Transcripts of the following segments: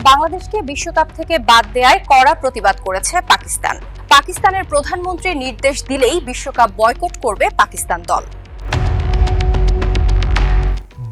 বাংলাদেশকে বিশ্বকাপ থেকে বাদ দেয়ায় কড়া প্রতিবাদ করেছে পাকিস্তান। পাকিস্তানের প্রধানমন্ত্রী নির্দেশ দিলেই বিশ্বকাপ বয়কট করবে পাকিস্তান দল।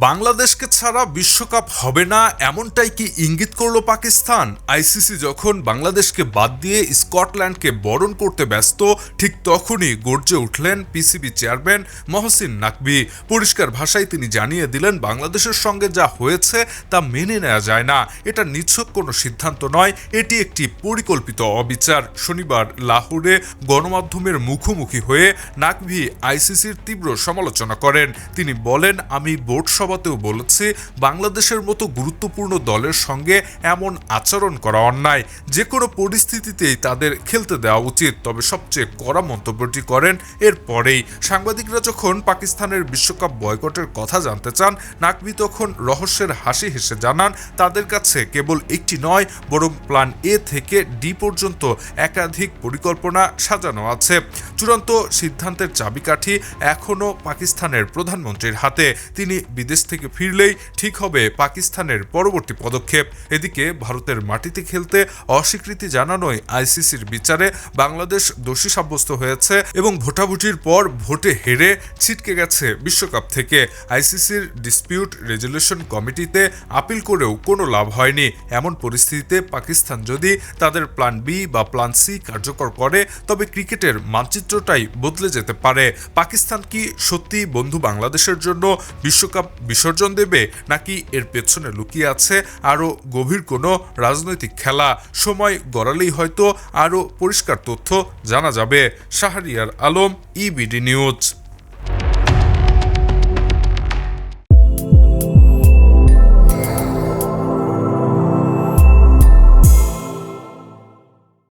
বাংলাদেশকে ছাড়া বিশ্বকাপ হবে না এমনটাই কি ইঙ্গিত করলো পাকিস্তান? আইসিসি যখন বাংলাদেশকে বাদ দিয়ে স্কটল্যান্ডকে বরণ করতে ব্যস্ত, ঠিক তখনই গর্জে উঠলেন পিসিবি চেয়ারম্যান মহসিন নাকভি। পরিষ্কার ভাষায় তিনি জানিয়ে দিলেন, বাংলাদেশের সঙ্গে যা হয়েছে তা মেনে নেওয়া যায় না। এটা নিছক কোনো সিদ্ধান্ত নয়, এটি একটি পরিকল্পিত অবিচার। শনিবার লাহোরে গণমাধ্যমের মুখোমুখি হয়ে নাকভি আইসিসির তীব্র সমালোচনা করেন। তিনি বলেন, আমি বোর্ড সভাতেও বলেছি, বাংলাদেশের মতো গুরুত্বপূর্ণ দলের সঙ্গে এমন আচরণ করা অন্যায়। যে কোনো পরিস্থিতিতেই তাদের খেলতে দেওয়া উচিত। তবে সবচেয়ে কড়া মন্তব্যটি করেন এরপরেই। সাংবাদিকরা যখন পাকিস্তানের বিশ্বকাপ বয়কটের কথা জানতে চান, নাকভি তখন রহস্যের হাসি হেসে জানান, তাদের কাছে কেবল একটি নয়, বরং প্ল্যান এ থেকে ডি পর্যন্ত একাধিক পরিকল্পনা সাজানো আছে। চূড়ান্ত সিদ্ধান্তের চাবিকাঠি এখনও পাকিস্তানের প্রধানমন্ত্রীর হাতে। তিনি বিদেশ থেকে ফিরলেই ঠিক হবে পাকিস্তানের পরবর্তী পদক্ষেপ। এদিকে ভারতের মাটিতে খেলতে অস্বীকৃতি জানানোয় আইসিসির বিচারে বাংলাদেশ দোষী সাব্যস্ত হয়েছে এবং ভোটাভুটির পর ভোটে হেরে ছিটকে গেছে বিশ্বকাপ থেকে। আইসিসির ডিসপিউট রেজলিউশন কমিটিতে আপিল করেও কোনো লাভ হয়নি। এমন পরিস্থিতিতে পাকিস্তান যদি তাদের প্ল্যান বি বা প্ল্যান সি কার্যকর করে, তবে ক্রিকেটের মানচিত্রটাই বদলে যেতে পারে। পাকিস্তান কি সত্যি বন্ধু বাংলাদেশের জন্য বিশ্বকাপ বিসর্জন দেবে, নাকি এর পেছনে লুকিয়ে আছে আরও গভীর কোনো রাজনৈতিক খেলা? সময় গড়ালেই হয়তো আরও পরিষ্কার তথ্য জানা যাবে। Shahriar Alam, EBD news.